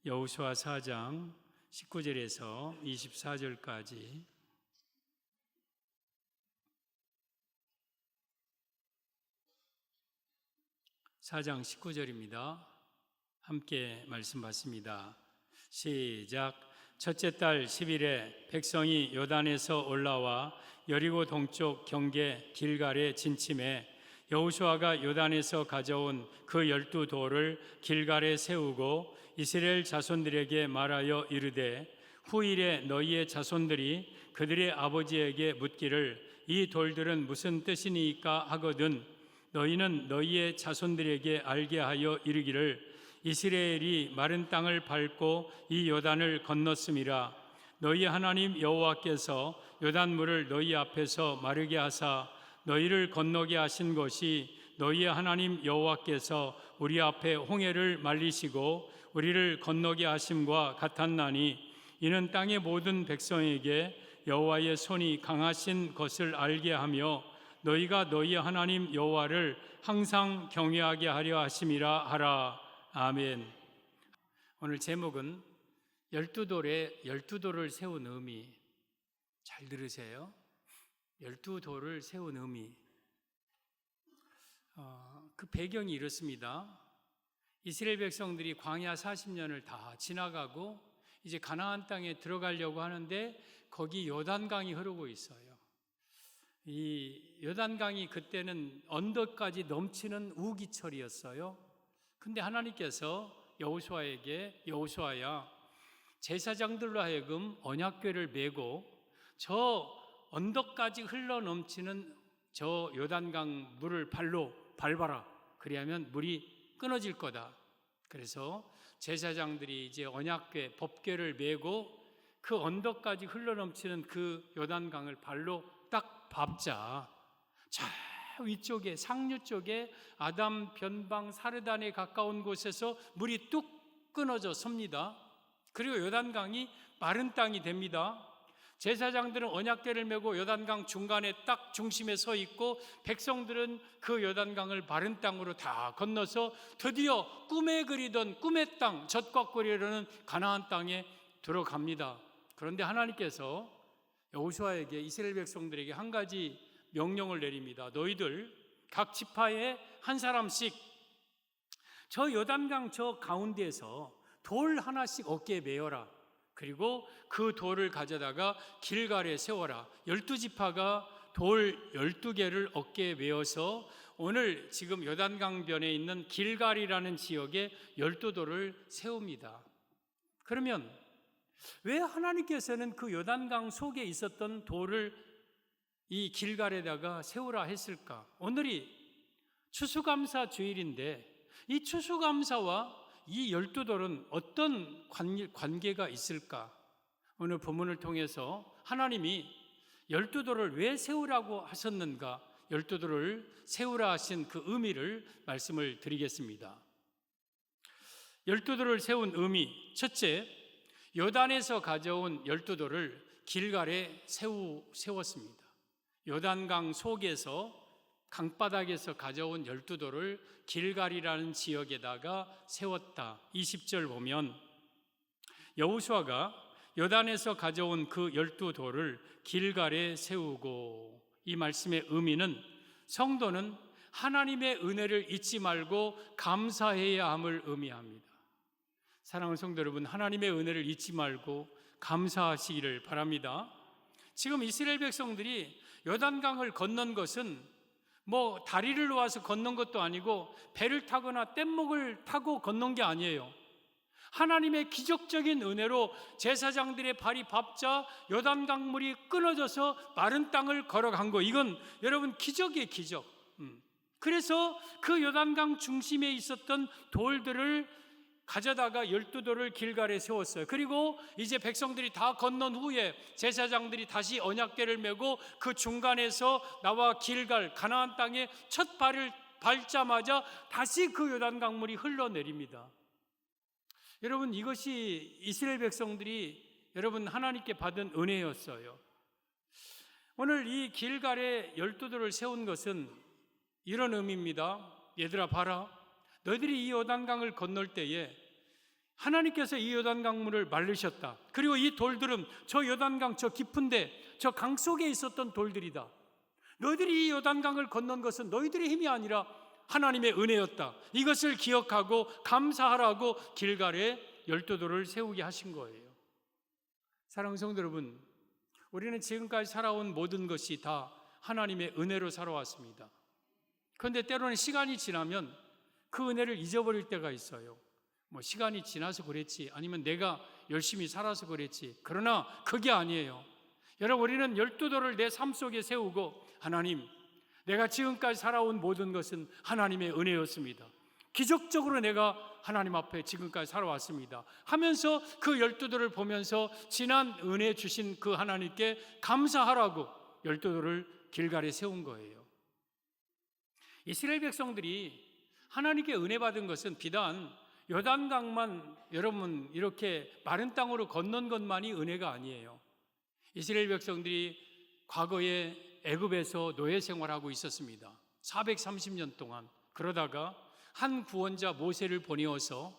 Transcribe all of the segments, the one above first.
여호수아 4장 19절에서 24절까지 (4장 19절입니다) 함께 말씀 받습니다. 시작. 첫째 달 10일에 백성이 요단에서 올라와 여리고 동쪽 경계 길갈에 진침해 여호수아가 요단에서 가져온 그 12돌을 길갈에 세우고 이스라엘 자손들에게 말하여 이르되 후일에 너희의 자손들이 그들의 아버지에게 묻기를 이 돌들은 무슨 뜻이니까 하거든 너희는 너희의 자손들에게 알게 하여 이르기를 이스라엘이 마른 땅을 밟고 이 요단을 건넜음이라. 너희 하나님 여호와께서 요단물을 너희 앞에서 마르게 하사 너희를 건너게 하신 것이 너희의 하나님 여호와께서 우리 앞에 홍해를 말리시고 우리를 건너게 하심과 같았나니 이는 땅의 모든 백성에게 여호와의 손이 강하신 것을 알게 하며 너희가 너희 하나님 여호와를 항상 경외하게 하려 하심이라 하라. 아멘. 오늘 제목은 12돌에 12돌을 세운 의미. 잘 들으세요. 12돌을 세운 의미. 그 배경이 이렇습니다. 이스라엘 백성들이 광야 40년을 다 지나가고 이제 가나안 땅에 들어가려고 하는데 거기 요단강이 흐르고 있어요. 이 요단강이 그때는 언덕까지 넘치는 우기철이었어요. 근데 하나님께서 여호수아에게 여호수아야 제사장들로 하여금 언약궤를 메고 저 언덕까지 흘러 넘치는 저 요단강 물을 발로 밟아라. 그리하면 물이 끊어질 거다. 그래서 제사장들이 이제 언약궤 법궤를 메고 그 언덕까지 흘러 넘치는 그 요단강을 발로 딱 밟자. 자 위쪽에 상류 쪽에 아담 변방 사르단에 가까운 곳에서 물이 뚝 끊어져 섭니다. 그리고 요단강이 마른 땅이 됩니다. 제사장들은 언약궤를 메고 요단강 중간에 딱 중심에 서 있고 백성들은 그 요단강을 마른 땅으로 다 건너서 드디어 꿈에 그리던 꿈의 땅 젖과 꿀이 흐르는 가나안 땅에 들어갑니다. 그런데 하나님께서 여호수아에게 이스라엘 백성들에게 한 가지 명령을 내립니다. 너희들 각 지파에 한 사람씩 저 요단강 저 가운데에서 돌 하나씩 어깨에 메어라. 그리고 그 돌을 가져다가 길갈에 세워라. 12지파가 돌 12개를 어깨에 메어서 오늘 지금 요단강변에 있는 길갈이라는 지역에 12돌을 세웁니다. 그러면 왜 하나님께서는 그 요단강 속에 있었던 돌을 이 길갈에다가 세우라 했을까? 오늘이 추수감사 주일인데 이 추수감사와 이 12돌은 어떤 관계가 있을까? 오늘 본문을 통해서 하나님이 12돌을 왜 세우라고 하셨는가? 12돌을 세우라 하신 그 의미를 말씀을 드리겠습니다. 12돌을 세운 의미, 첫째, 요단에서 가져온 12돌을 길갈에 세웠습니다. 요단강 속에서 강바닥에서 가져온 12돌을 길갈이라는 지역에다가 세웠다. 20절 보면 여호수아가 요단에서 가져온 그 12돌을 길갈에 세우고, 이 말씀의 의미는 성도는 하나님의 은혜를 잊지 말고 감사해야 함을 의미합니다. 사랑하는 성도 여러분, 하나님의 은혜를 잊지 말고 감사하시기를 바랍니다. 지금 이스라엘 백성들이 요단강을 건넌 것은 뭐 다리를 놓아서 건넌 것도 아니고 배를 타거나 뗏목을 타고 건넌 게 아니에요. 하나님의 기적적인 은혜로 제사장들의 발이 밟자 요단강 물이 끊어져서 마른 땅을 걸어간 거, 이건 여러분 기적이에요, 기적. 그래서 그 요단강 중심에 있었던 돌들을 가져다가 12돌을 길갈에 세웠어요. 그리고 이제 백성들이 다 건넌 후에 제사장들이 다시 언약궤를 메고 그 중간에서 나와 길갈 가나안 땅에 첫 발을 밟자마자 다시 그 요단강물이 흘러내립니다. 여러분, 이것이 이스라엘 백성들이 여러분 하나님께 받은 은혜였어요. 오늘 이 길갈에 12돌을 세운 것은 이런 의미입니다. 얘들아 봐라, 너희들이 이 요단강을 건널 때에 하나님께서 이 요단강물을 말르셨다. 그리고 이 돌들은 저 요단강 저 깊은데 저 강 속에 있었던 돌들이다. 너희들이 이 요단강을 건넌 것은 너희들의 힘이 아니라 하나님의 은혜였다. 이것을 기억하고 감사하라고 길갈에 12돌을 세우게 하신 거예요. 사랑하는 성도 여러분, 우리는 지금까지 살아온 모든 것이 다 하나님의 은혜로 살아왔습니다. 그런데 때로는 시간이 지나면 그 은혜를 잊어버릴 때가 있어요. 시간이 지나서 그랬지, 아니면 내가 열심히 살아서 그랬지. 그러나 그게 아니에요. 여러분, 우리는 12돌을 내 삶 속에 세우고, 하나님, 내가 지금까지 살아온 모든 것은 하나님의 은혜였습니다. 기적적으로 내가 하나님 앞에 지금까지 살아왔습니다 하면서 그 12돌을 보면서 지난 은혜 주신 그 하나님께 감사하라고 12돌을 길갈에 세운 거예요. 이스라엘 백성들이 하나님께 은혜 받은 것은 비단 요단강만 여러분 이렇게 마른 땅으로 건넌 것만이 은혜가 아니에요. 이스라엘 백성들이 과거에 애굽에서 노예 생활하고 있었습니다. 430년 동안. 그러다가 한 구원자 모세를 보내어서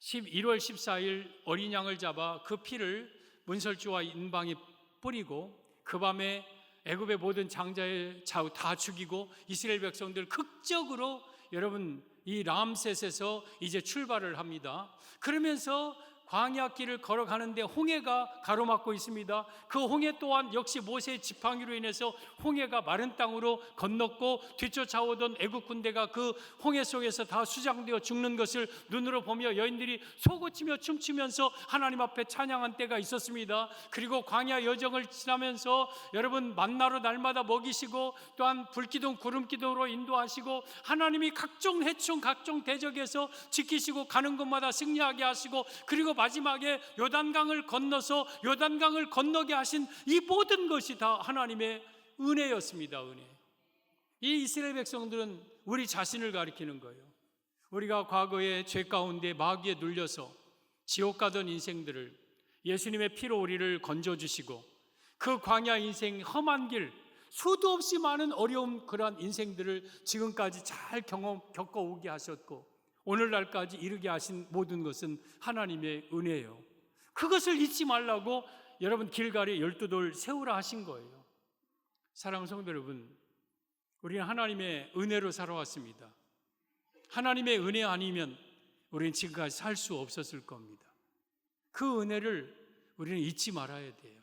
1월 14일 어린 양을 잡아 그 피를 문설주와 인방에 뿌리고 그 밤에 애굽의 모든 장자의 좌우 다 죽이고 이스라엘 백성들 극적으로 여러분 이 람셋에서 이제 출발을 합니다. 그러면서 광야길을 걸어가는데 홍해가 가로막고 있습니다. 그 홍해 또한 역시 모세의 지팡이로 인해서 홍해가 마른 땅으로 건넜고 뒤쫓아오던 애국 군대가 그 홍해 속에서 다 수장되어 죽는 것을 눈으로 보며 여인들이 솟구치며 춤추면서 하나님 앞에 찬양한 때가 있었습니다. 그리고 광야 여정을 지나면서 여러분 만나로 날마다 먹이시고 또한 불기둥 구름기둥으로 인도하시고 하나님이 각종 해충 각종 대적에서 지키시고 가는 곳마다 승리하게 하시고 그리고 마지막에 요단강을 건너서 요단강을 건너게 하신 이 모든 것이 다 하나님의 은혜였습니다. 은혜. 이 이스라엘 백성들은 우리 자신을 가리키는 거예요. 우리가 과거에 죄 가운데 마귀에 눌려서 지옥 가던 인생들을 예수님의 피로 우리를 건져주시고 그 광야 인생 험한 길 수도 없이 많은 어려움 그러한 인생들을 지금까지 잘 겪어오게 하셨고 오늘날까지 이르게 하신 모든 것은 하나님의 은혜예요. 그것을 잊지 말라고 여러분 길갈에 12돌 세우라 하신 거예요. 사랑하는 성도 여러분, 우리는 하나님의 은혜로 살아왔습니다. 하나님의 은혜 아니면 우리는 지금까지 살 수 없었을 겁니다. 그 은혜를 우리는 잊지 말아야 돼요.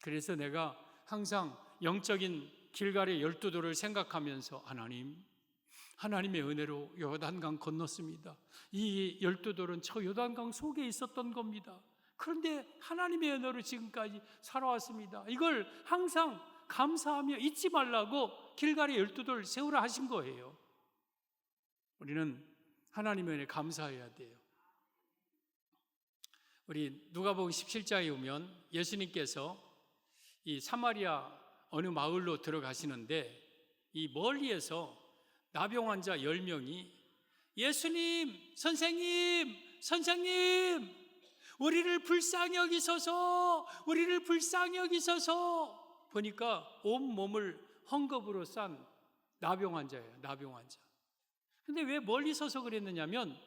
그래서 내가 항상 영적인 길갈의 12돌을 생각하면서 하나님의 은혜로 요단강 건넜습니다. 이 12돌은 저 요단강 속에 있었던 겁니다. 그런데 하나님의 은혜로 지금까지 살아왔습니다. 이걸 항상 감사하며 잊지 말라고 길갈에 12돌 세우라 하신 거예요. 우리는 하나님의 은혜에 감사해야 돼요. 우리 누가복음 17장에 오면 예수님께서 이 사마리아 어느 마을로 들어가시는데 이 멀리에서 나병 환자 10명이 예수님, 선생님, 우리를 불쌍히 여기소서, 보니까 온몸을 헝겊으로 싼 나병 환자예요. 나병 환자. 근데 왜 멀리 서서 그랬느냐면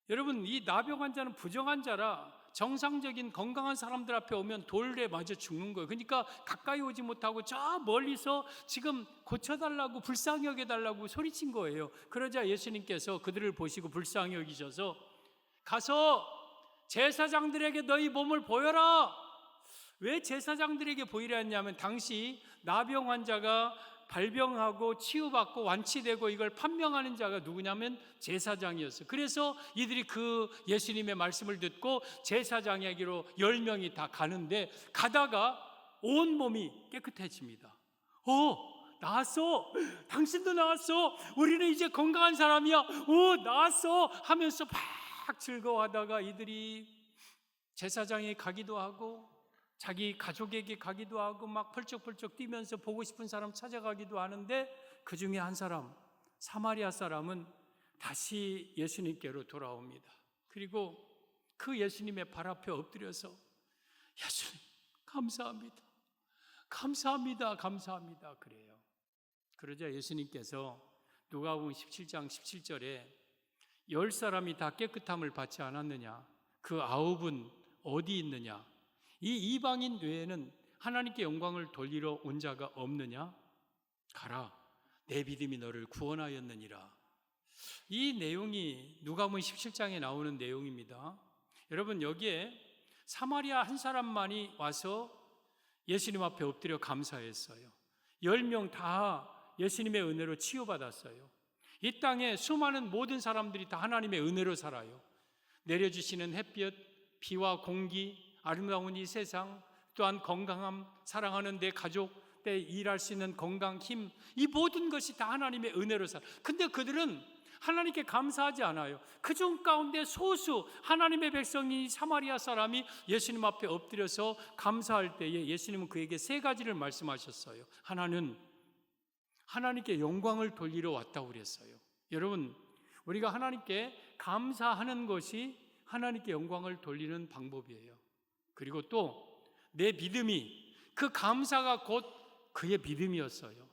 여러분 이 나병 환자는 부정환자라 정상적인 건강한 사람들 앞에 오면 돌에 맞아 죽는 거예요. 그러니까 가까이 오지 못하고 저 멀리서 지금 고쳐달라고 불쌍히 여겨달라고 소리친 거예요. 그러자 예수님께서 그들을 보시고 불쌍히 여기셔서 가서 제사장들에게 너희 몸을 보여라. 왜 제사장들에게 보이라 했냐면 당시 나병 환자가 발병하고 치유받고 완치되고 이걸 판명하는 자가 누구냐면 제사장이었어요. 그래서 이들이 그 예수님의 말씀을 듣고 제사장에게로 10명이 다 가는데 가다가 온몸이 깨끗해집니다. 나았어. 당신도 나았어. 우리는 이제 건강한 사람이야. 나았어 하면서 막 즐거워하다가 이들이 제사장에 가기도 하고 자기 가족에게 가기도 하고 막 펄쩍펄쩍 뛰면서 보고 싶은 사람 찾아가기도 하는데 그 중에 한 사람, 사마리아 사람은 다시 예수님께로 돌아옵니다. 그리고 그 예수님의 발 앞에 엎드려서 예수님 감사합니다 그래요. 그러자 예수님께서 누가복음 17장 17절에 10사람이 다 깨끗함을 받지 않았느냐? 그 아홉은 어디 있느냐? 이 이방인 외에는 하나님께 영광을 돌리러 온 자가 없느냐? 가라, 내 믿음이 너를 구원하였느니라. 이 내용이 누가복음 17장에 나오는 내용입니다. 여러분, 여기에 사마리아 한 사람만이 와서 예수님 앞에 엎드려 감사했어요. 10명 다 예수님의 은혜로 치유받았어요. 이 땅에 수많은 모든 사람들이 다 하나님의 은혜로 살아요. 내려주시는 햇볕, 비와 공기, 아름다운 이 세상, 또한 건강함, 사랑하는 내 가족, 때 일할 수 있는 건강, 힘, 이 모든 것이 다 하나님의 은혜로 살아요. 근데 그들은 하나님께 감사하지 않아요. 그중 가운데 소수 하나님의 백성이 사마리아 사람이 예수님 앞에 엎드려서 감사할 때에 예수님은 그에게 세 가지를 말씀하셨어요. 하나는 하나님께 영광을 돌리러 왔다고 그랬어요. 여러분, 우리가 하나님께 감사하는 것이 하나님께 영광을 돌리는 방법이에요. 그리고 또 내 믿음이, 그 감사가 곧 그의 믿음이었어요.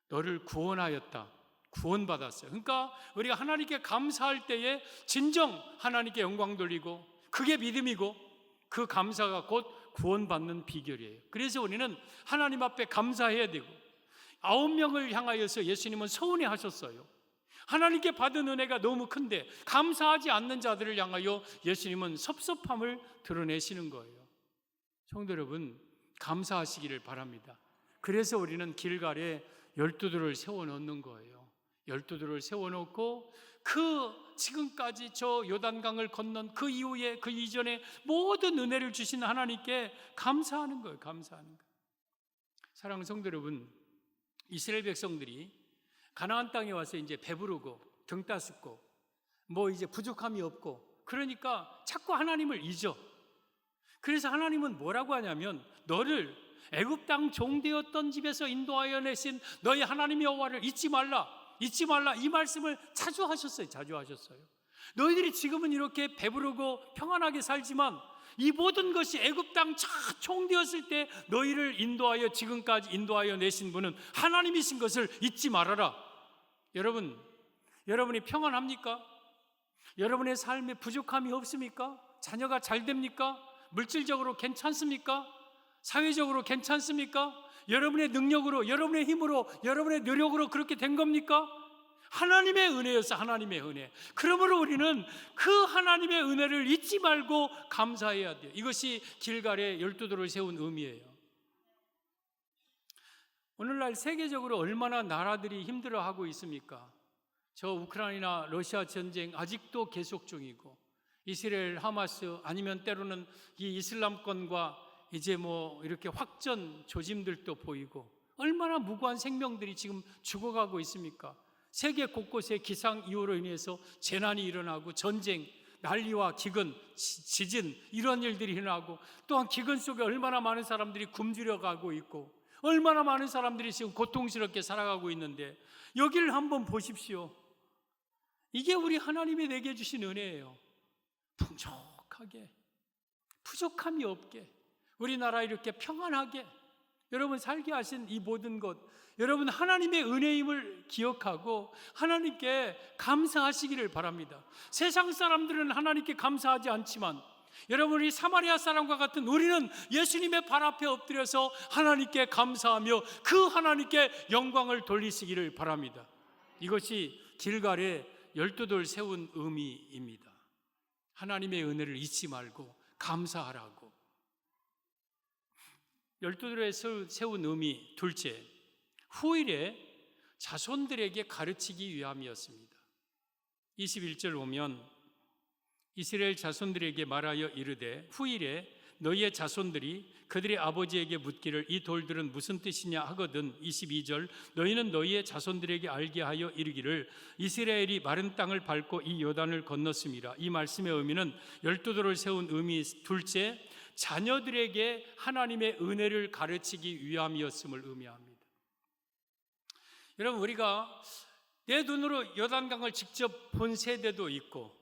너를 구원하였다, 구원받았어요. 그러니까 우리가 하나님께 감사할 때에 진정 하나님께 영광 돌리고, 그게 믿음이고 그 감사가 곧 구원받는 비결이에요. 그래서 우리는 하나님 앞에 감사해야 되고, 9명을 향하여서 예수님은 서운해하셨어요. 하나님께 받은 은혜가 너무 큰데 감사하지 않는 자들을 향하여 예수님은 섭섭함을 드러내시는 거예요. 성도 여러분, 감사하시기를 바랍니다. 그래서 우리는 길갈에 12돌을 세워놓는 거예요. 12돌을 세워놓고 그 지금까지 저 요단강을 건넌 그 이후에, 그 이전에 모든 은혜를 주신 하나님께 감사하는 거예요. 감사하는 거예요. 사랑하는 성도 여러분, 이스라엘 백성들이 가나안 땅에 와서 이제 배부르고 등 따숩고 뭐 이제 부족함이 없고, 그러니까 자꾸 하나님을 잊어. 그래서 하나님은 뭐라고 하냐면, 너를 애굽 땅 종되었던 집에서 인도하여 내신 너희 하나님 여호와를 잊지 말라, 잊지 말라, 이 말씀을 자주 하셨어요. 자주 하셨어요. 너희들이 지금은 이렇게 배부르고 평안하게 살지만 이 모든 것이 애굽 땅 종되었을 때 너희를 인도하여 지금까지 인도하여 내신 분은 하나님이신 것을 잊지 말아라. 여러분, 여러분이 평안합니까? 여러분의 삶에 부족함이 없습니까? 자녀가 잘 됩니까? 물질적으로 괜찮습니까? 사회적으로 괜찮습니까? 여러분의 능력으로, 여러분의 힘으로, 여러분의 노력으로 그렇게 된 겁니까? 하나님의 은혜였어. 하나님의 은혜. 그러므로 우리는 그 하나님의 은혜를 잊지 말고 감사해야 돼요. 이것이 길갈에 12돌을 세운 의미예요. 오늘날 세계적으로 얼마나 나라들이 힘들어하고 있습니까? 저 우크라이나 러시아 전쟁 아직도 계속 중이고, 이스라엘 하마스, 아니면 때로는 이 이슬람권과 이제 뭐 이렇게 확전 조짐들도 보이고, 얼마나 무고한 생명들이 지금 죽어가고 있습니까? 세계 곳곳에 기상이후로 인해서 재난이 일어나고, 전쟁, 난리와 기근, 지진, 이런 일들이 일어나고, 또한 기근 속에 얼마나 많은 사람들이 굶주려 가고 있고, 얼마나 많은 사람들이 지금 고통스럽게 살아가고 있는데, 여기를 한번 보십시오. 이게 우리 하나님이 내게 주신 은혜예요. 풍족하게, 부족함이 없게, 우리나라 이렇게 평안하게 여러분 살게 하신 이 모든 것, 여러분 하나님의 은혜임을 기억하고 하나님께 감사하시기를 바랍니다. 세상 사람들은 하나님께 감사하지 않지만, 여러분이 사마리아 사람과 같은 우리는 예수님의 발 앞에 엎드려서 하나님께 감사하며 그 하나님께 영광을 돌리시기를 바랍니다. 이것이 길갈에 12돌 세운 의미입니다. 하나님의 은혜를 잊지 말고 감사하라고. 12돌에 세운 의미 둘째, 후일에 자손들에게 가르치기 위함이었습니다. 21절 보면 이스라엘 자손들에게 말하여 이르되, 후일에 너희의 자손들이 그들의 아버지에게 묻기를 이 돌들은 무슨 뜻이냐 하거든. 22절, 너희는 너희의 자손들에게 알게 하여 이르기를 이스라엘이 마른 땅을 밟고 이 요단을 건넜음이라. 이 말씀의 의미는 12돌을 세운 의미 둘째, 자녀들에게 하나님의 은혜를 가르치기 위함이었음을 의미합니다. 여러분, 우리가 내 눈으로 요단강을 직접 본 세대도 있고,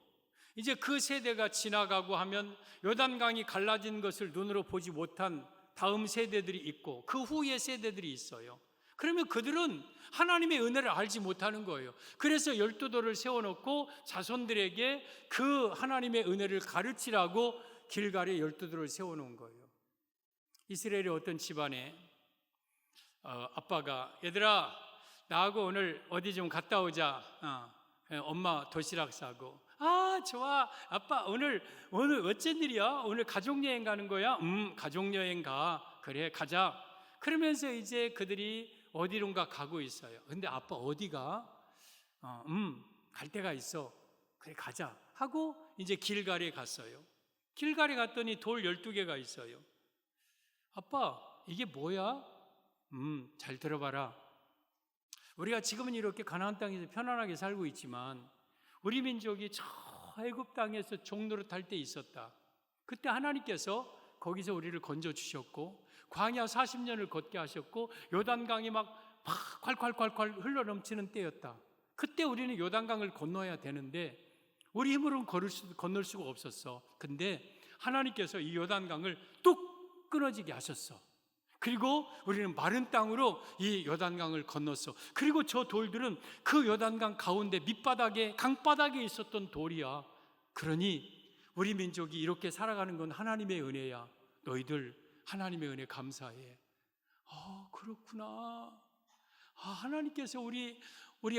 이제 그 세대가 지나가고 하면 요단강이 갈라진 것을 눈으로 보지 못한 다음 세대들이 있고, 그 후의 세대들이 있어요. 그러면 그들은 하나님의 은혜를 알지 못하는 거예요. 그래서 12돌을 세워놓고 자손들에게 그 하나님의 은혜를 가르치라고 길갈에 12돌을 세워놓은 거예요. 이스라엘의 어떤 집안에 아빠가 얘들아 나하고 오늘 어디 좀 갔다 오자. 엄마 도시락 싸고. 좋아 아빠 오늘 어쩐 일이야? 오늘 가족여행 가는 거야? 가족여행 가. 그래 가자. 그러면서 이제 그들이 어디론가 가고 있어요. 근데 아빠 어디가? 갈 데가 있어. 그래 가자 하고 이제 길갈에 갔어요. 길갈에 갔더니 돌 12개가 있어요. 아빠 이게 뭐야? 잘 들어봐라. 우리가 지금은 이렇게 가나안 땅에서 편안하게 살고 있지만 우리 민족이 저 애굽 땅에서 종노릇 할 때 있었다. 그때 하나님께서 거기서 우리를 건져 주셨고 광야 40년을 걷게 하셨고 요단강이 막 콸콸콸콸 흘러넘치는 때였다. 그때 우리는 요단강을 건너야 되는데 우리 힘으로는 건널 수가 없었어. 근데 하나님께서 이 요단강을 뚝 끊어지게 하셨어. 그리고 우리는 마른 땅으로 이 요단강을 건넜어. 그리고 저 돌들은 그 요단강 가운데 밑바닥에 강바닥에 있었던 돌이야. 그러니 우리 민족이 이렇게 살아가는 건 하나님의 은혜야. 너희들 하나님의 은혜 감사해. 그렇구나. 하나님께서 우리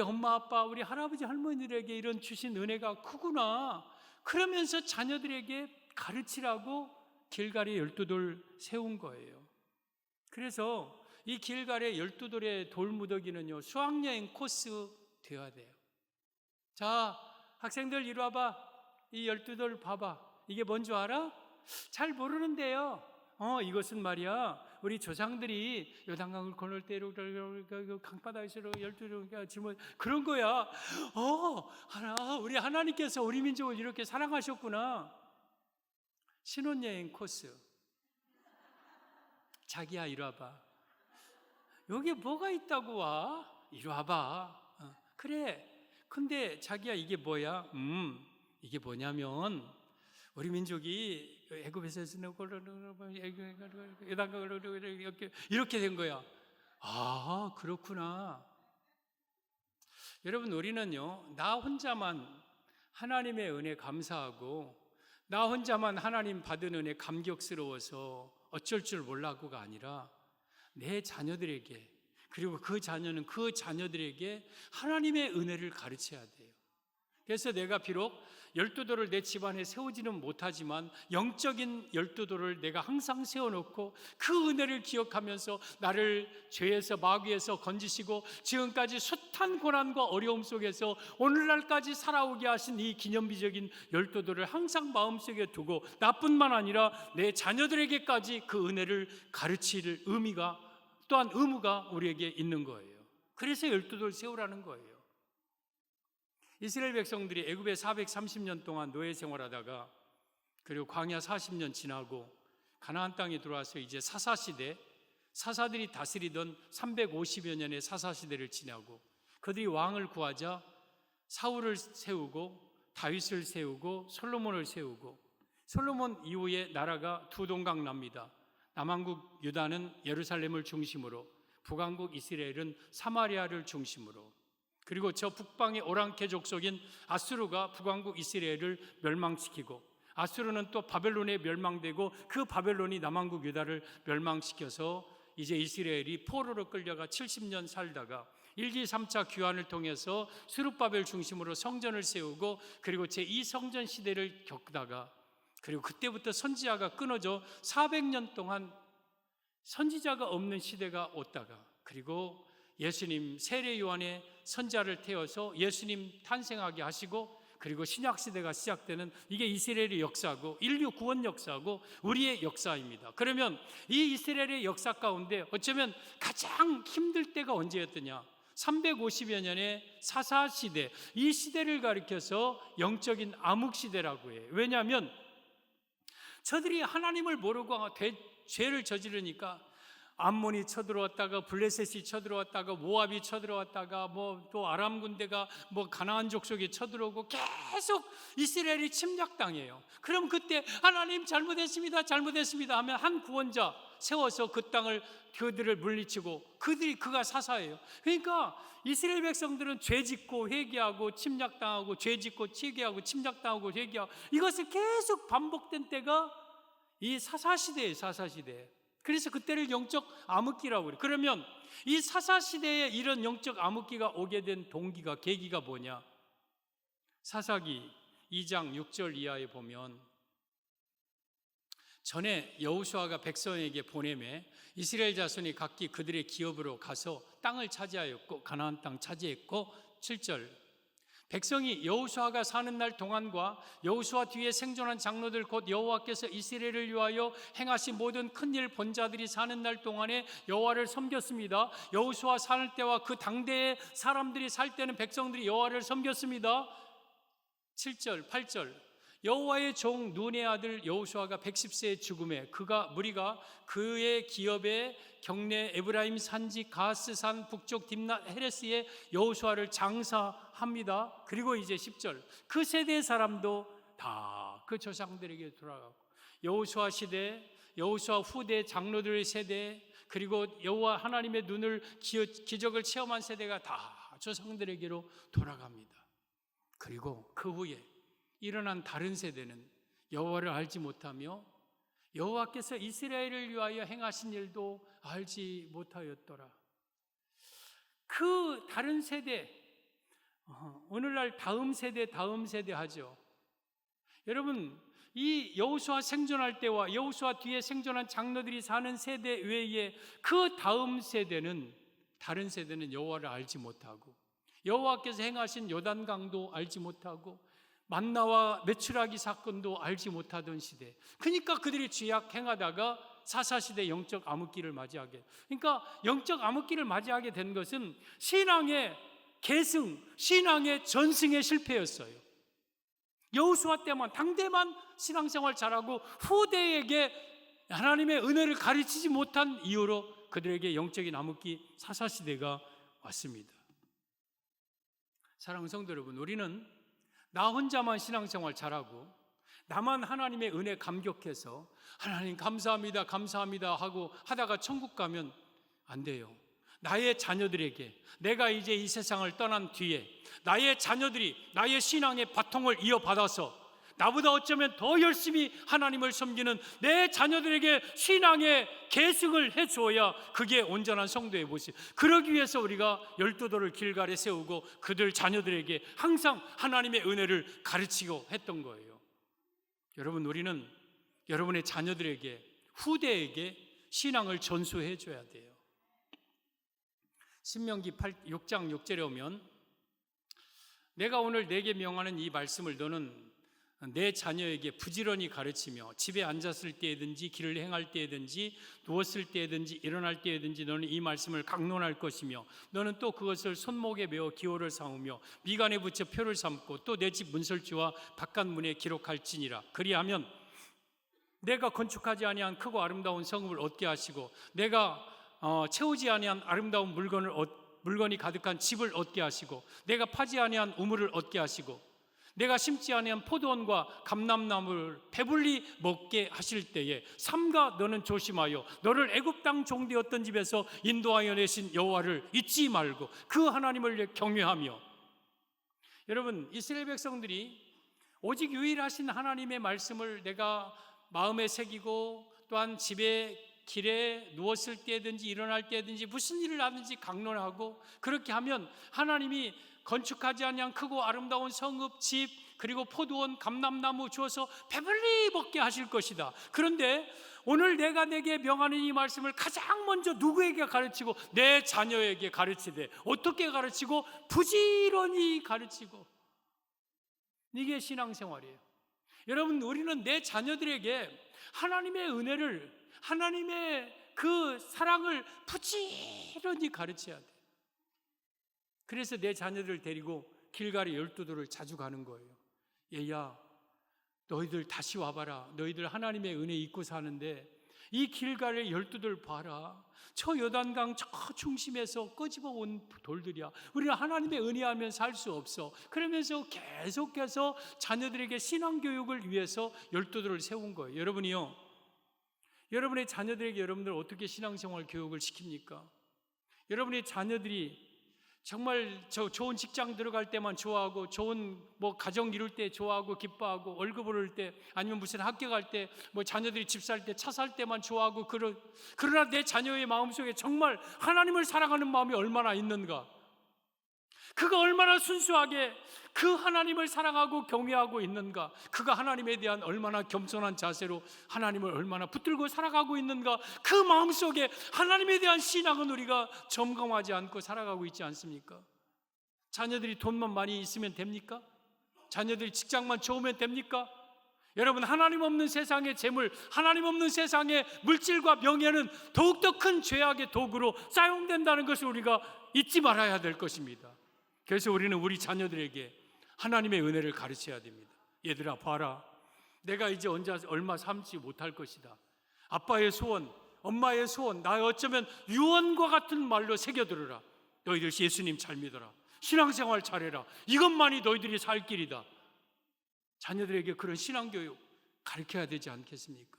엄마 아빠 우리 할아버지 할머니들에게 이런 주신 은혜가 크구나. 그러면서 자녀들에게 가르치라고 길갈에 12돌 세운 거예요. 그래서 이 길갈의 12돌의 돌무더기는요 수학여행 코스 되어야 돼요. 자 학생들 이리 와봐. 이 12돌 봐봐. 이게 뭔지 알아? 잘 모르는데요. 이것은 말이야 우리 조상들이 요단강을 건널 때로 강바다에서 12돌 지금 그런 거야. 우리 하나님께서 우리 민족을 이렇게 사랑하셨구나. 신혼여행 코스. 자기야 이리 와봐. 여기 뭐가 있다고 와? 이리 와봐. 그래. 근데 자기야 이게 뭐야? 이게 뭐냐면 우리 민족이 애굽에서 이렇게 된 거야. 그렇구나. 여러분 우리는요 나 혼자만 하나님의 은혜 감사하고 나 혼자만 하나님 받은 은혜 감격스러워서 어쩔 줄 몰라고가 아니라 내 자녀들에게 그리고 그 자녀는 그 자녀들에게 하나님의 은혜를 가르쳐야 돼요. 그래서 내가 비록 12돌을 내 집안에 세우지는 못하지만 영적인 12돌을 내가 항상 세워놓고 그 은혜를 기억하면서 나를 죄에서 마귀에서 건지시고 지금까지 숱한 고난과 어려움 속에서 오늘날까지 살아오게 하신 이 기념비적인 12돌을 항상 마음속에 두고 나뿐만 아니라 내 자녀들에게까지 그 은혜를 가르칠 의미가 또한 의무가 우리에게 있는 거예요. 그래서 12돌 세우라는 거예요. 이스라엘 백성들이 애굽에 430년 동안 노예 생활하다가 그리고 광야 40년 지나고 가나안 땅에 들어와서 이제 사사시대 사사들이 다스리던 350여 년의 사사시대를 지나고 그들이 왕을 구하자 사울을 세우고 다윗을 세우고 솔로몬을 세우고 솔로몬 이후에 나라가 두 동강 납니다. 남왕국 유다는 예루살렘을 중심으로 북왕국 이스라엘은 사마리아를 중심으로 그리고 저 북방의 오랑캐 족속인 아수르가 북왕국 이스라엘을 멸망시키고 아수르는 또 바벨론에 멸망되고 그 바벨론이 남왕국 유다를 멸망시켜서 이제 이스라엘이 포로로 끌려가 70년 살다가 1기 3차 귀환을 통해서 스룹바벨 중심으로 성전을 세우고 그리고 제2성전 시대를 겪다가 그리고 그때부터 선지자가 끊어져 400년 동안 선지자가 없는 시대가 왔다가 그리고 예수님 세례 요한의 선자를 태워서 예수님 탄생하게 하시고 그리고 신약 시대가 시작되는 이게 이스라엘의 역사고 인류 구원 역사고 우리의 역사입니다. 그러면 이 이스라엘의 역사 가운데 어쩌면 가장 힘들 때가 언제였더냐? 350여 년의 사사 시대, 이 시대를 가리켜서 영적인 암흑 시대라고 해요. 왜냐하면 저들이 하나님을 모르고 죄를 저지르니까 암몬이 쳐들어왔다가 블레셋이 쳐들어왔다가 모압이 쳐들어왔다가 뭐 또 아람 군대가 뭐 가나안 족속이 쳐들어오고 계속 이스라엘이 침략당해요. 그럼 그때 하나님 잘못했습니다, 잘못했습니다 하면 한 구원자 세워서 그 땅을 그들을 물리치고 그가 사사예요. 그러니까 이스라엘 백성들은 죄짓고 회개하고 침략당하고 죄짓고 회개하고 침략당하고 회개하고 이것을 계속 반복된 때가 이 사사시대예요. 사사시대. 그래서 그때를 영적 암흑기라고 그래요. 그러면 이 사사시대에 이런 영적 암흑기가 오게 된 동기가, 계기가 뭐냐? 사사기 2장 6절 이하에 보면 전에 여호수아가 백성에게 보내매 이스라엘 자손이 각기 그들의 기업으로 가서 땅을 차지하였고 가나안 땅 차지했고 7절 백성이 여호수아가 사는 날 동안과 여호수아 뒤에 생존한 장로들 곧 여호와께서 이스라엘을 위하여 행하신 모든 큰일 본 자들이 사는 날 동안에 여호와를 섬겼습니다. 여호수아 살 때와 그 당대의 사람들이 살 때는 백성들이 여호와를 섬겼습니다. 7절 8절 여호와의 종 눈의 아들 여호수아가 110세의 죽음에 무리가 그의 기업에 경내 에브라임 산지 가스산 북쪽 딥낫 헤레스에 여호수아를 장사합니다. 그리고 이제 10절 그 세대의 사람도 다 그 조상들에게 돌아가고 여호수아 시대, 여호수아 후대 장로들의 세대, 그리고 여호와 하나님의 눈을 기적을 체험한 세대가 다 조상들에게로 돌아갑니다. 그리고 그 후에 일어난 다른 세대는 여호와를 알지 못하며 여호와께서 이스라엘을 위하여 행하신 일도 알지 못하였더라. 그 다른 세대, 오늘날 다음 세대 하죠. 여러분, 이 여호수아 생존할 때와 여호수아 뒤에 생존한 장로들이 사는 세대 외에 그 다음 세대는, 다른 세대는 여호와를 알지 못하고 여호와께서 행하신 요단강도 알지 못하고 만나와 메추라기 사건도 알지 못하던 시대. 그러니까 그들이 죄악 행하다가 사사시대 영적 암흑기를 맞이하게. 그러니까 영적 암흑기를 맞이하게 된 것은 신앙의 계승, 신앙의 전승의 실패였어요. 여호수아 때만, 당대만 신앙생활 잘하고 후대에게 하나님의 은혜를 가르치지 못한 이유로 그들에게 영적인 암흑기 사사시대가 왔습니다. 사랑하는 성도 여러분, 우리는 나 혼자만 신앙생활 잘하고 나만 하나님의 은혜 감격해서 하나님 감사합니다, 감사합니다 하고 하다가 천국 가면 안 돼요. 나의 자녀들에게, 내가 이제 이 세상을 떠난 뒤에 나의 자녀들이 나의 신앙의 바통을 이어받아서 나보다 어쩌면 더 열심히 하나님을 섬기는 내 자녀들에게 신앙의 계승을 해주어야 그게 온전한 성도의 모습. 그러기 위해서 우리가 12돌을 길갈에 세우고 그들 자녀들에게 항상 하나님의 은혜를 가르치고 했던 거예요. 여러분, 우리는 여러분의 자녀들에게, 후대에게 신앙을 전수해 줘야 돼요. 신명기 6장 6절에 오면 내가 오늘 내게 명하는 이 말씀을 너는 내 자녀에게 부지런히 가르치며 집에 앉았을 때든지 길을 행할 때든지 누웠을 때든지 일어날 때든지 너는 이 말씀을 강론할 것이며 너는 또 그것을 손목에 메어 기호를 삼으며 미간에 붙여 표를 삼고 또 내 집 문설주와 바깥문에 기록할지니라. 그리하면 내가 건축하지 아니한 크고 아름다운 성읍을 얻게 하시고 내가 채우지 아니한 아름다운 물건이 가득한 집을 얻게 하시고 내가 파지 아니한 우물을 얻게 하시고 내가 심지 아니한 포도원과 감람나무를 배불리 먹게 하실 때에 삼가 너는 조심하여 너를 애굽 땅 종되었던 집에서 인도하여 내신 여호와를 잊지 말고 그 하나님을 경외하며. 여러분, 이스라엘 백성들이 오직 유일하신 하나님의 말씀을 내가 마음에 새기고 또한 집에 길에 누웠을 때든지 일어날 때든지 무슨 일을 하든지 강론하고 그렇게 하면 하나님이 건축하지 아니한 크고 아름다운 성읍, 집, 그리고 포도원, 감람나무 주어서 배불리 먹게 하실 것이다. 그런데 오늘 내가 내게 명하는 이 말씀을 가장 먼저 누구에게 가르치고? 내 자녀에게 가르치되. 어떻게 가르치고? 부지런히 가르치고. 이게 신앙생활이에요. 여러분, 우리는 내 자녀들에게 하나님의 은혜를, 하나님의 그 사랑을 부지런히 가르쳐야 돼. 그래서 내 자녀들을 데리고 길갈에 12돌을 자주 가는 거예요. 얘야, 너희들 다시 와봐라. 너희들 하나님의 은혜 잊고 사는데 이 길갈의 12돌 봐라. 저 요단강 저 중심에서 끄집어 온 돌들이야. 우리는 하나님의 은혜하면 살 수 없어. 그러면서 계속해서 자녀들에게 신앙교육을 위해서 12돌을 세운 거예요. 여러분이요, 여러분의 자녀들에게 여러분들 어떻게 신앙생활 교육을 시킵니까? 여러분의 자녀들이 정말 좋은 직장 들어갈 때만 좋아하고, 좋은 가정 이룰 때 좋아하고 기뻐하고, 월급 오를 때, 아니면 무슨 학교 갈 때, 자녀들이 집 살 때, 차 살 때만 좋아하고, 그러나 내 자녀의 마음속에 정말 하나님을 사랑하는 마음이 얼마나 있는가? 그가 얼마나 순수하게 그 하나님을 사랑하고 경외하고 있는가? 그가 하나님에 대한 얼마나 겸손한 자세로 하나님을 얼마나 붙들고 살아가고 있는가? 그 마음속에 하나님에 대한 신앙은 우리가 점검하지 않고 살아가고 있지 않습니까? 자녀들이 돈만 많이 있으면 됩니까? 자녀들이 직장만 좋으면 됩니까? 여러분, 하나님 없는 세상의 재물, 하나님 없는 세상의 물질과 명예는 더욱더 큰 죄악의 도구로 사용된다는 것을 우리가 잊지 말아야 될 것입니다. 그래서 우리는 우리 자녀들에게 하나님의 은혜를 가르쳐야 됩니다. 얘들아 봐라, 내가 이제 얼마 삼지 못할 것이다. 아빠의 소원, 엄마의 소원, 나 어쩌면 유언과 같은 말로 새겨들어라. 너희들 예수님 잘 믿어라. 신앙생활 잘해라. 이것만이 너희들이 살 길이다. 자녀들에게 그런 신앙교육 가르쳐야 되지 않겠습니까?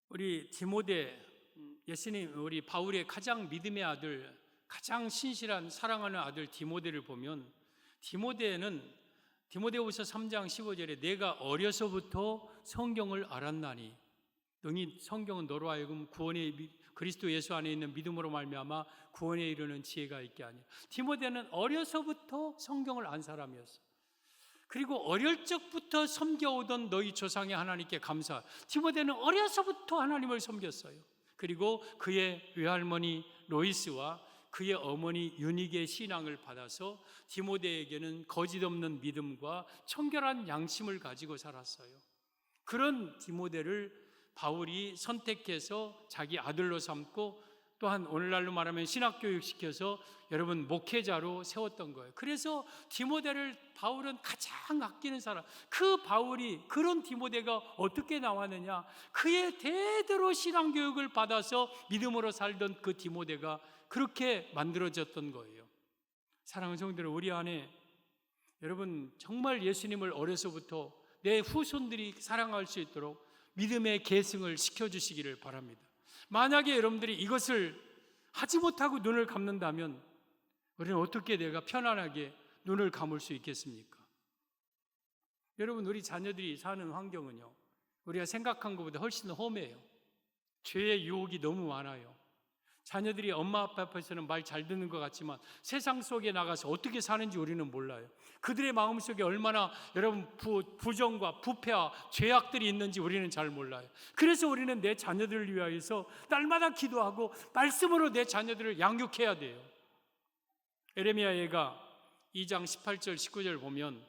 우리 디모데, 예수님, 우리 바울의 가장 믿음의 아들, 가장 신실한 사랑하는 아들 디모데를 보면, 디모데후서 3장 15절에 내가 어려서부터 성경을 알았나니, 너희 성경은 너로 하여금 그리스도 예수 안에 있는 믿음으로 말미암아 구원에 이르는 지혜가 있게 하니. 디모데는 어려서부터 성경을 안 사람이었어. 그리고 어릴 적부터 섬겨오던 너희 조상의 하나님께 감사. 디모데는 어려서부터 하나님을 섬겼어요. 그리고 그의 외할머니 로이스와 그의 어머니 유닉의 신앙을 받아서 디모데에게는 거짓 없는 믿음과 청결한 양심을 가지고 살았어요. 그런 디모데를 바울이 선택해서 자기 아들로 삼고, 또한 오늘날로 말하면 신학교육시켜서 여러분 목회자로 세웠던 거예요. 그래서 디모데를 바울은 가장 아끼는 사람. 그런 디모데가 어떻게 나왔느냐? 그의 대대로 신앙교육을 받아서 믿음으로 살던 그 디모데가 그렇게 만들어졌던 거예요. 사랑하는 성도들, 우리 안에 여러분 정말 예수님을 어려서부터 내 후손들이 사랑할 수 있도록 믿음의 계승을 시켜주시기를 바랍니다. 만약에 여러분들이 이것을 하지 못하고 눈을 감는다면 우리는 어떻게 내가 편안하게 눈을 감을 수 있겠습니까? 여러분, 우리 자녀들이 사는 환경은요, 우리가 생각한 것보다 훨씬 험해요. 죄의 유혹이 너무 많아요. 자녀들이 엄마 아빠 앞에서는 말 잘 듣는 것 같지만 세상 속에 나가서 어떻게 사는지 우리는 몰라요. 그들의 마음속에 얼마나 여러분 부정과 부패와 죄악들이 있는지 우리는 잘 몰라요. 그래서 우리는 내 자녀들을 위하여서 날마다 기도하고 말씀으로 내 자녀들을 양육해야 돼요. 에레미야가 2장 18절 19절 보면,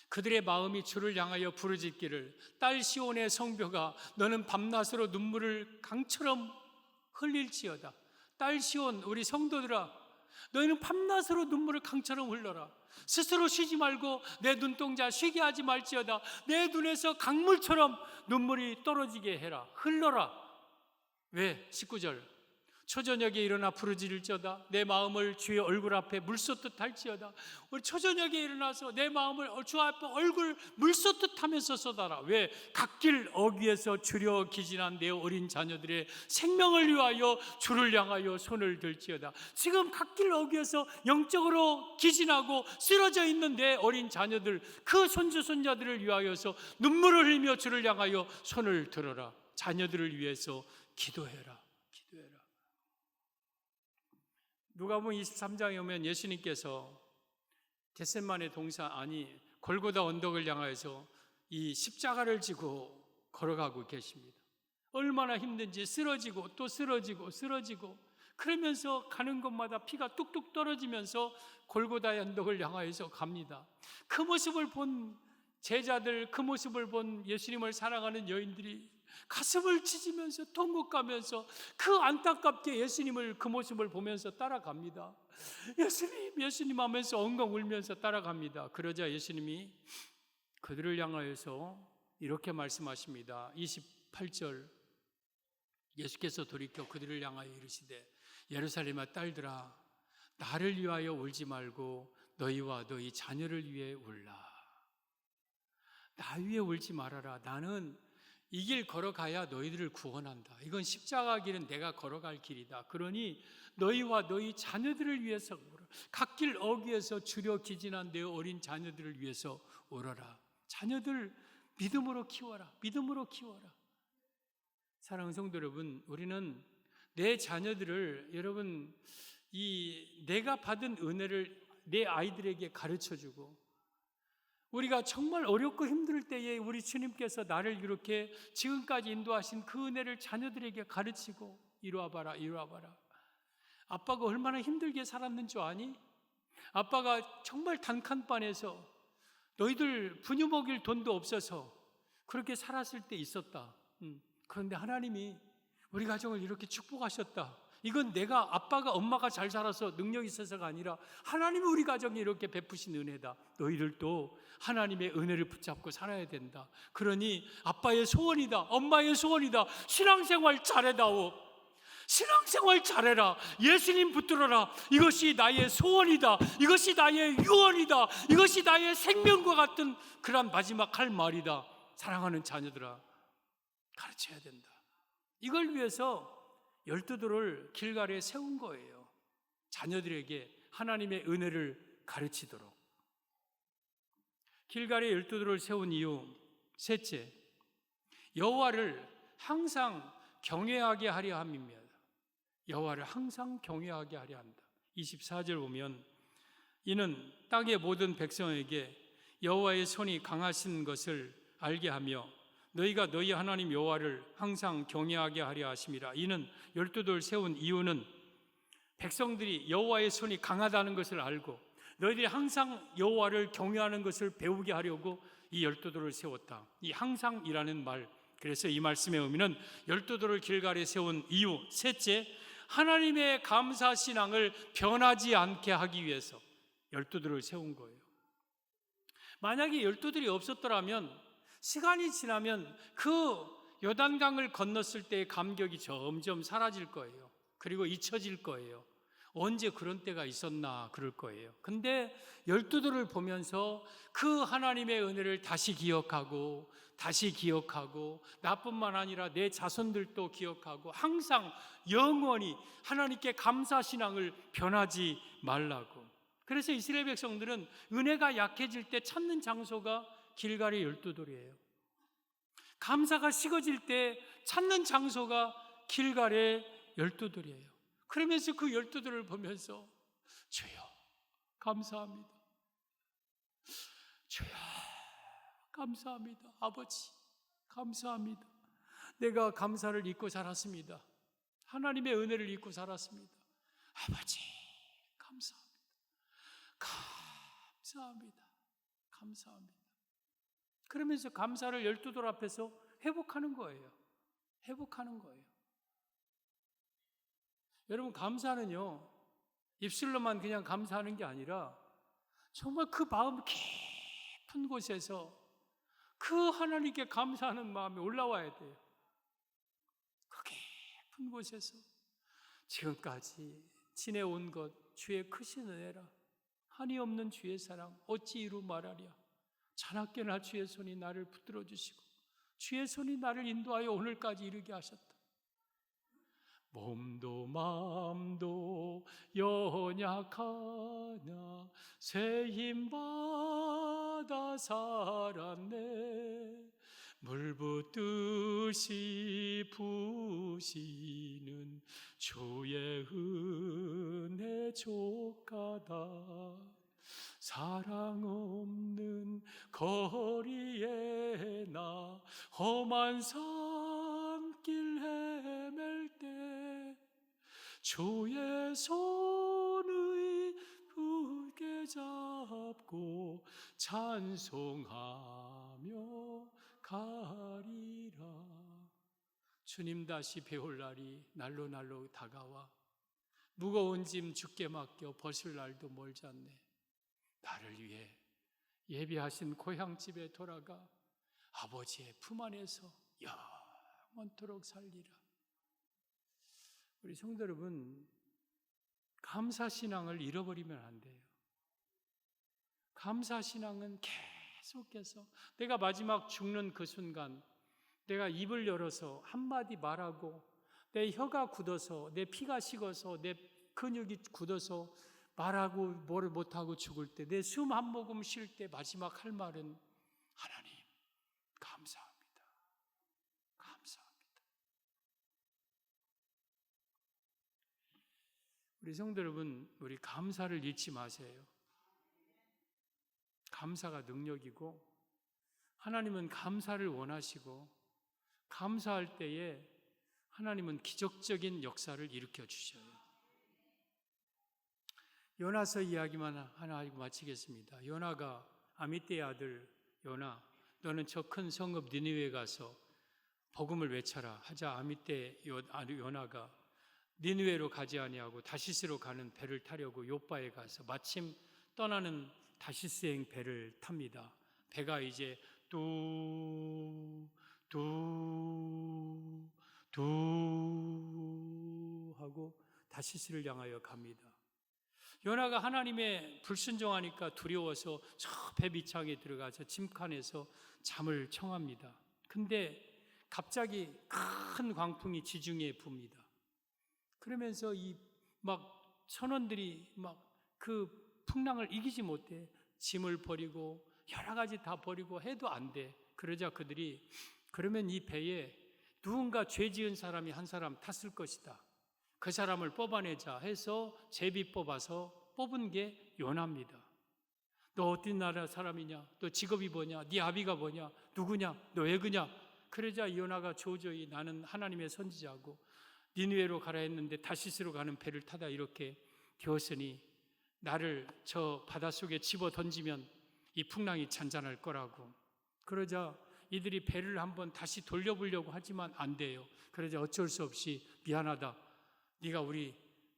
그들의 마음이 주를 향하여 부르짖기를 딸 시온의 성벽아 너는 밤낮으로 눈물을 강처럼 흘릴지어다. 딸 시온, 우리 성도들아, 너희는 밤낮으로 눈물을 강처럼 흘러라. 스스로 쉬지 말고 내 눈동자 쉬게 하지 말지어다. 내 눈에서 강물처럼 눈물이 떨어지게 해라. 흘러라. 왜? 19절 초저녁에 일어나 부르짖을지어다. 내 마음을 주의 얼굴 앞에 물쏟듯 할지어다. 우리 초저녁에 일어나서 내 마음을 주 앞에 얼굴 물쏟듯 하면서 쏟아라. 왜? 갓길 어귀에서 주려 기진한 내 어린 자녀들의 생명을 위하여 주를 향하여 손을 들지어다. 지금 갓길 어귀에서 영적으로 기진하고 쓰러져 있는 내 어린 자녀들, 그 손주 손자들을 위하여서 눈물을 흘리며 주를 향하여 손을 들어라. 자녀들을 위해서 기도해라. 누가복음 23장에 오면 예수님께서 겟세마네 골고다 언덕을 향하여서 이 십자가를 지고 걸어가고 계십니다. 얼마나 힘든지 쓰러지고 또 쓰러지고 그러면서 가는 곳마다 피가 뚝뚝 떨어지면서 골고다의 언덕을 향하여서 갑니다. 그 모습을 본 제자들, 그 모습을 본 예수님을 사랑하는 여인들이 가슴을 찢으면서 통곡하면서 그 안타깝게 예수님을, 그 모습을 보면서 따라갑니다. 예수님 하면서 엉엉 울면서 따라갑니다. 그러자 예수님이 그들을 향하여서 이렇게 말씀하십니다. 28절 예수께서 돌이켜 그들을 향하여 이르시되 예루살렘아 딸들아 나를 위하여 울지 말고 너희와 너희 자녀를 위해 울라. 나 위해 울지 말아라. 나는 이 길 걸어가야 너희들을 구원한다. 이건 십자가 길은 내가 걸어갈 길이다. 그러니 너희와 너희 자녀들을 위해서 울어라. 갓길 어귀에서 주려 기진한 내 어린 자녀들을 위해서 울어라. 자녀들 믿음으로 키워라. 믿음으로 키워라. 사랑하는 성도 여러분, 우리는 내 자녀들을 여러분 내가 받은 은혜를 내 아이들에게 가르쳐주고 우리가 정말 어렵고 힘들 때에 우리 주님께서 나를 이렇게 지금까지 인도하신 그 은혜를 자녀들에게 가르치고 이리 와봐라 이리 와봐라. 아빠가 얼마나 힘들게 살았는 줄 아니? 아빠가 정말 단칸반에서 너희들 분유 먹일 돈도 없어서 그렇게 살았을 때 있었다. 그런데 하나님이 우리 가정을 이렇게 축복하셨다. 이건 내가 아빠가 엄마가 잘 살아서 능력이 있어서가 아니라 하나님이 우리 가정에 이렇게 베푸신 은혜다. 너희들도 하나님의 은혜를 붙잡고 살아야 된다. 그러니 아빠의 소원이다. 엄마의 소원이다. 신앙생활 잘해다오. 신앙생활 잘해라. 예수님 붙들어라. 이것이 나의 소원이다. 이것이 나의 유언이다. 이것이 나의 생명과 같은 그런 마지막 할 말이다. 사랑하는 자녀들아, 가르쳐야 된다. 이걸 위해서 12돌을 길갈에 세운 거예요. 자녀들에게 하나님의 은혜를 가르치도록. 길갈에 12돌을 세운 이유 셋째, 여호와를 항상 경외하게 하려 함입니다. 여호와를 항상 경외하게 하려 한다. 24절 보면 이는 땅의 모든 백성에게 여호와의 손이 강하신 것을 알게 하며 너희가 너희 하나님 여호와를 항상 경외하게 하려 하심이라. 이는 12돌 세운 이유는 백성들이 여호와의 손이 강하다는 것을 알고 너희들이 항상 여호와를 경외하는 것을 배우게 하려고 이 12돌을 세웠다. 이 항상이라는 말, 그래서 이 말씀의 의미는 12돌을 길갈에 세운 이유 셋째, 하나님의 감사 신앙을 변하지 않게 하기 위해서 12돌을 세운 거예요. 만약에 12돌이 없었더라면 시간이 지나면 그 요단강을 건넜을 때의 감격이 점점 사라질 거예요. 그리고 잊혀질 거예요. 언제 그런 때가 있었나 그럴 거예요. 근데 12돌을 보면서 그 하나님의 은혜를 다시 기억하고 나뿐만 아니라 내 자손들도 기억하고 항상 영원히 하나님께 감사신앙을 변하지 말라고. 그래서 이스라엘 백성들은 은혜가 약해질 때 찾는 장소가 길갈의 12돌이에요. 감사가 식어질 때 찾는 장소가 길갈의 12돌이에요. 그러면서 그 12돌을 보면서 주여 감사합니다. 주여 감사합니다. 아버지 감사합니다. 내가 감사를 잊고 살았습니다. 하나님의 은혜를 잊고 살았습니다. 아버지 감사합니다. 감사합니다. 감사합니다. 그러면서 감사를 12돌 앞에서 회복하는 거예요. 회복하는 거예요. 여러분, 감사는요, 입술로만 그냥 감사하는 게 아니라 정말 그 마음 깊은 곳에서 그 하나님께 감사하는 마음이 올라와야 돼요. 그 깊은 곳에서 지금까지 지내온 것 주의 크신 은혜라. 한이 없는 주의 사랑 어찌 이루 말하랴. 자나깨나 주의 손이 나를 붙들어 주시고 주의 손이 나를 인도하여 오늘까지 이르게 하셨다. 몸도 마음도 연약하나 새 힘받아 살았네. 물 붓듯이 부시는 주의 은혜 족하다. 사랑 없는 거리에 나 험한 산길 헤맬 때 주의 손의 굳게 잡고 찬송하며 가리라. 주님 다시 배울 날이 날로 날로 다가와 무거운 짐 주께 맡겨 벗을 날도 멀지 않네. 나를 위해 예비하신 고향집에 돌아가 아버지의 품 안에서 영원토록 살리라. 우리 성도 여러분, 감사신앙을 잃어버리면 안 돼요. 감사신앙은 계속해서 내가 마지막 죽는 그 순간 내가 입을 열어서 한마디 말하고 내 혀가 굳어서 내 피가 식어서 내 근육이 굳어서 말하고 뭐를 못하고 죽을 때 내 숨 한 모금 쉴 때 마지막 할 말은 하나님 감사합니다. 감사합니다. 우리 성도 여러분, 우리 감사를 잊지 마세요. 감사가 능력이고 하나님은 감사를 원하시고 감사할 때에 하나님은 기적적인 역사를 일으켜 주셔요. 요나서 이야기만 하나 하고 마치겠습니다. 요나가 아미떼의 아들 요나, 너는 저 큰 성읍 니느웨에 가서 복음을 외쳐라 하자 아미떼 요나가 니느웨로 가지 아니하고 다시스로 가는 배를 타려고 요바에 가서 마침 떠나는 다시스행 배를 탑니다. 배가 이제 뚜 하고 다시스를 향하여 갑니다. 요나가 하나님의 불순종하니까 두려워서 저 배 밑창에 들어가서 짐칸에서 잠을 청합니다. 근데 갑자기 큰 광풍이 지중해에 붑니다. 그러면서 이 막 선원들이 막 그 풍랑을 이기지 못해 짐을 버리고 여러 가지 다 버리고 해도 안 돼. 그러자 그들이 그러면 이 배에 누군가 죄 지은 사람이 한 사람 탔을 것이다. 그 사람을 뽑아내자 해서 제비 뽑아서 뽑은 게 요나입니다. 너 어떤 나라 사람이냐? 너 직업이 뭐냐? 네 아비가 뭐냐? 누구냐? 너 왜 그냐? 그러자 요나가 조조히 나는 하나님의 선지자고 니느웨로 가라 했는데 다시스로 가는 배를 타다 이렇게 되었으니 나를 저 바닷속에 집어 던지면 이 풍랑이 잔잔할 거라고. 그러자 이들이 배를 한번 다시 돌려보려고 하지만 안 돼요. 그러자 어쩔 수 없이 미안하다. 네가 우리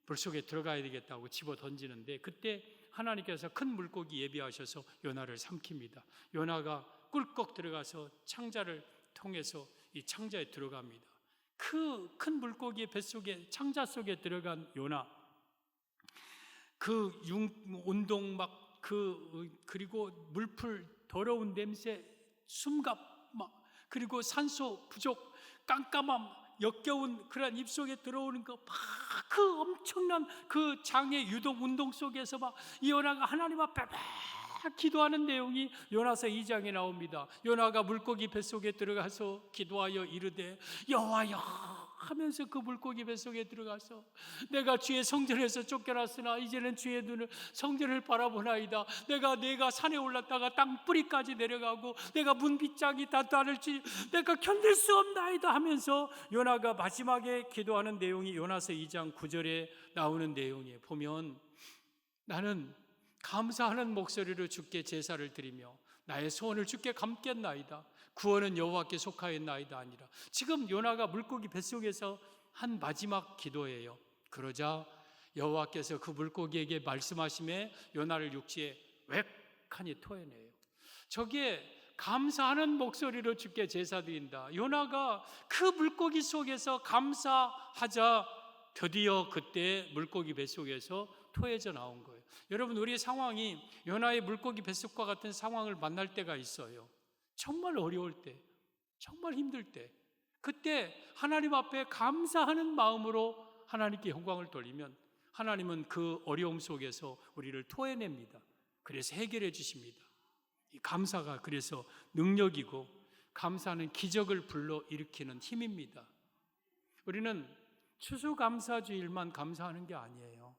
물속에 들어가야 되겠다고 집어 던지는데 그때 하나님께서 큰 물고기 예비하셔서 요나를 삼킵니다. 요나가 꿀꺽 들어가서 창자를 통해서 이 창자에 들어갑니다. 그 큰 물고기의 뱃속에 창자 속에 들어간 요나, 그 온동 그리고 물풀 더러운 냄새, 숨갑 그리고 산소 부족, 깜깜함, 역겨운 그런 입속에 들어오는 거 그 엄청난 그 장의 유동 운동 속에서 막 이 요나가 하나님 앞에 막 기도하는 내용이 요나서 2장에 나옵니다. 요나가 물고기 뱃속에 들어가서 기도하여 이르되 여호와여 하면서 그 물고기 뱃속에 들어가서 내가 주의 성전에서 쫓겨났으나 이제는 주의 눈을 성전을 바라보나이다. 내가 산에 올랐다가 땅 뿌리까지 내려가고 내가 문빗장이 다 따를지 내가 견딜 수 없나이다 하면서 요나가 마지막에 기도하는 내용이 요나서 2장 9절에 나오는 내용이에요. 보면 나는 감사하는 목소리로 주께 제사를 드리며 나의 소원을 주께 감겠나이다. 구원은 여호와께 속하였나이다 아니라. 지금 요나가 물고기 뱃속에서 한 마지막 기도예요. 그러자 여호와께서 그 물고기에게 말씀하심에 요나를 육지에 웩하니 토해내요. 저게 감사하는 목소리로 주께 제사 드린다. 요나가 그 물고기 속에서 감사하자 드디어 그때 물고기 뱃속에서 토해져 나온 거예요. 여러분, 우리의 상황이 요나의 물고기 뱃속과 같은 상황을 만날 때가 있어요. 정말 어려울 때, 정말 힘들 때, 그때 하나님 앞에 감사하는 마음으로 하나님께 영광을 돌리면 하나님은 그 어려움 속에서 우리를 토해냅니다. 그래서 해결해 주십니다. 이 감사가 그래서 능력이고 감사는 기적을 불러일으키는 힘입니다. 우리는 추수감사주일만 감사하는 게 아니에요.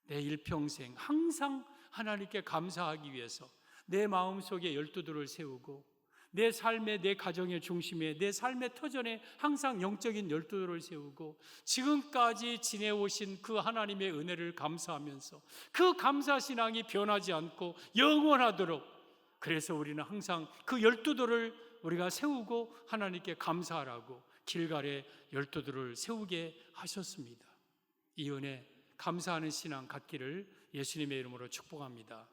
내 일평생 항상 하나님께 감사하기 위해서 내 마음속에 12돌을 세우고 내 삶의 내 가정의 중심에 내 삶의 터전에 항상 영적인 12돌을 세우고 지금까지 지내오신 그 하나님의 은혜를 감사하면서 그 감사신앙이 변하지 않고 영원하도록, 그래서 우리는 항상 그 12돌을 우리가 세우고 하나님께 감사하라고 길갈에 12돌을 세우게 하셨습니다. 이 은혜 감사하는 신앙 갖기를 예수님의 이름으로 축복합니다.